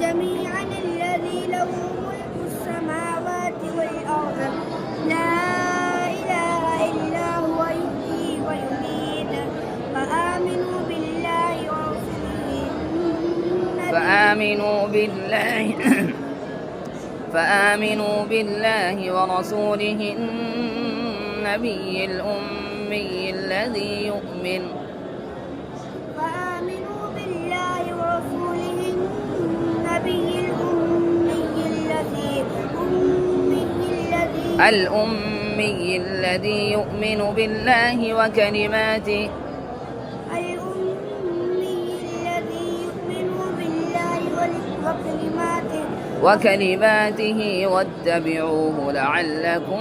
جميعا الذي له ملك السماوات والأرض لا إله إلا هو يحيي ويميت فآمنوا بالله ورسوله النبي الأمي الذي يؤمن بالله وكلماته واتبعوه لعلكم